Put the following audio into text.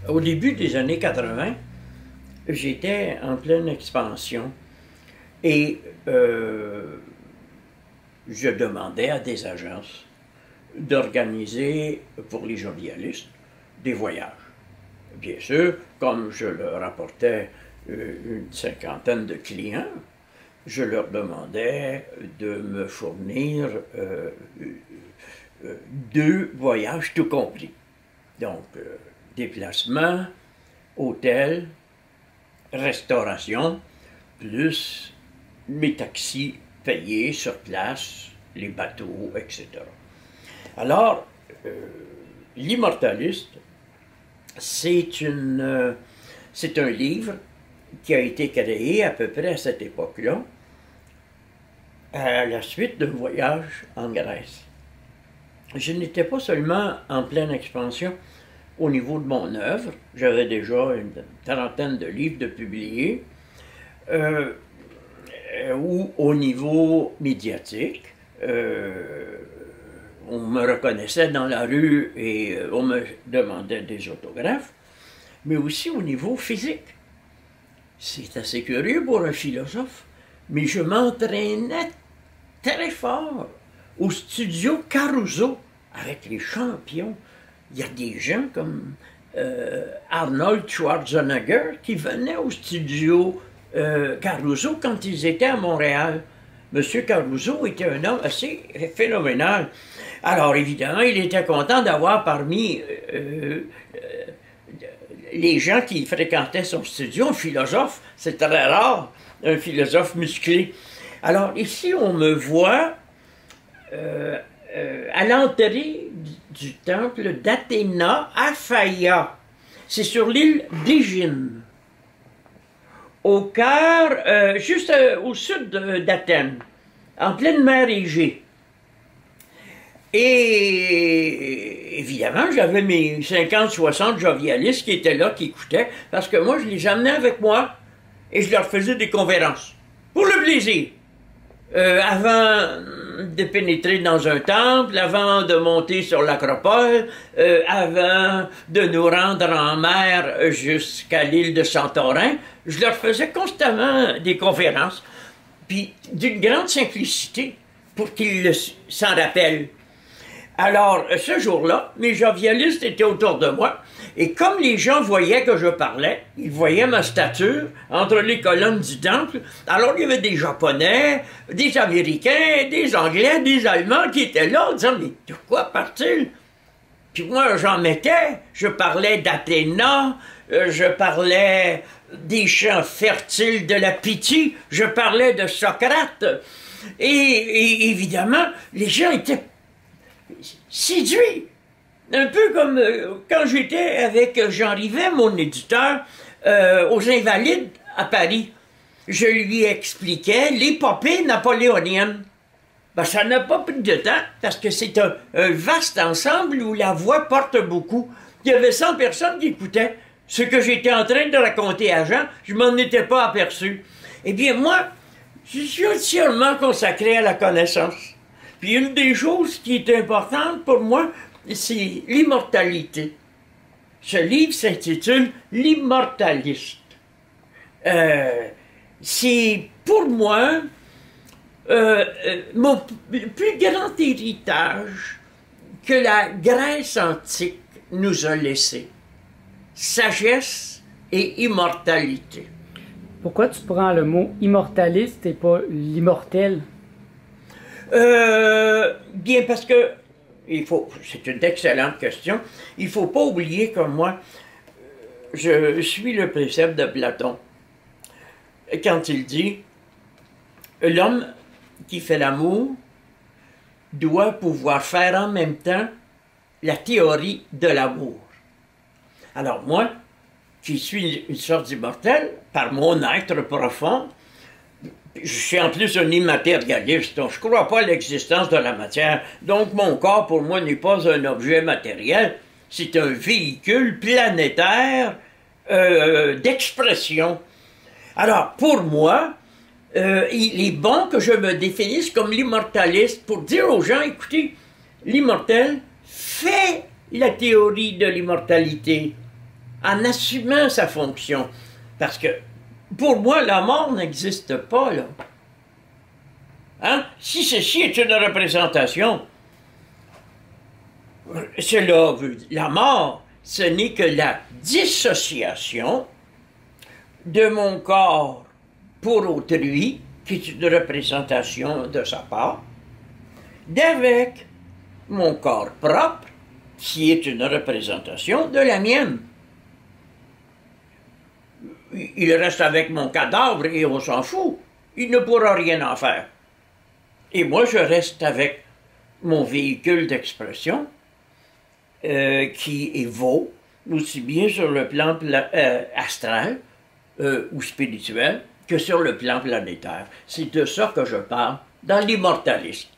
Au début des années 80, j'étais en pleine expansion et je demandais à des agences d'organiser pour les journalistes des voyages. Bien sûr, comme je leur apportais une cinquantaine de clients, je leur demandais de me fournir 2 voyages tout compris. Donc, déplacement, hôtel, restauration, plus mes taxis payés sur place, les bateaux, etc. Alors, L'Immortaliste, c'est un livre qui a été créé à peu près à cette époque-là, à la suite d'un voyage en Grèce. Je n'étais pas seulement en pleine expansion au niveau de mon œuvre, j'avais déjà une trentaine de livres de publiés, ou au niveau médiatique. On me reconnaissait dans la rue et on me demandait des autographes, mais aussi au niveau physique. C'est assez curieux pour un philosophe, mais je m'entraînais très fort au studio Caruso avec les champions. Il y a des gens comme Arnold Schwarzenegger qui venaient au studio Caruso quand ils étaient à Montréal. Monsieur Caruso était un homme assez phénoménal. Alors évidemment, il était content d'avoir parmi les gens qui fréquentaient son studio un philosophe. C'est très rare, un philosophe musclé. Alors ici, on me voit à l'entrée du temple d'Athéna à Phaia. C'est sur l'île d'Égine, au cœur, juste au sud d'Athènes, en pleine mer Égée. Et évidemment, j'avais mes 50-60 jovialistes qui étaient là, qui écoutaient, parce que moi, je les amenais avec moi et je leur faisais des conférences, pour le plaisir. Avant de pénétrer dans un temple, avant de monter sur l'acropole, avant de nous rendre en mer jusqu'à l'île de Santorin, je leur faisais constamment des conférences, puis d'une grande simplicité, pour qu'ils s'en rappellent. Alors, ce jour-là, mes jovialistes étaient autour de moi, et comme les gens voyaient que je parlais, ils voyaient ma stature entre les colonnes du temple, alors il y avait des Japonais, des Américains, des Anglais, des Allemands qui étaient là en disant « Mais de quoi parle-t-il? » Puis moi, j'en mettais, je parlais d'Athéna, je parlais des champs fertiles de la Pythie, je parlais de Socrate, et évidemment, les gens étaient séduit. Un peu comme quand j'étais avec Jean Rivet, mon éditeur, aux Invalides à Paris. Je lui expliquais l'épopée napoléonienne. Ben, ça n'a pas pris de temps, parce que c'est un vaste ensemble où la voix porte beaucoup. Il y avait 100 personnes qui écoutaient. Ce que j'étais en train de raconter à Jean, je m'en étais pas aperçu. Eh bien, moi, je suis entièrement consacré à la connaissance. Puis une des choses qui est importante pour moi, c'est l'immortalité. Ce livre s'intitule « L'Immortaliste ». C'est pour moi mon plus grand héritage que la Grèce antique nous a laissé. Sagesse et immortalité. Pourquoi tu prends le mot immortaliste et pas l'immortel? Bien parce que c'est une excellente question. Il ne faut pas oublier que moi, je suis le précepte de Platon. Quand il dit « L'homme qui fait l'amour doit pouvoir faire en même temps la théorie de l'amour. » Alors moi, qui suis une sorte d'immortel, par mon être profond, je suis en plus un immatérialiste, donc je ne crois pas à l'existence de la matière. Donc mon corps, pour moi, n'est pas un objet matériel, c'est un véhicule planétaire d'expression. Alors, pour moi, il est bon que je me définisse comme l'immortaliste pour dire aux gens, écoutez, l'immortel fait la théorie de l'immortalité. en assumant sa fonction. Parce que, pour moi, la mort n'existe pas, là. Hein? Si ceci est une représentation, cela veut dire, la mort, ce n'est que la dissociation de mon corps pour autrui, qui est une représentation de sa part, d'avec mon corps propre, qui est une représentation de la mienne. Il reste avec mon cadavre et on s'en fout. Il ne pourra rien en faire. Et moi, je reste avec mon véhicule d'expression qui évaut aussi bien sur le plan astral ou spirituel que sur le plan planétaire. C'est de ça que je parle dans l'immortalisme.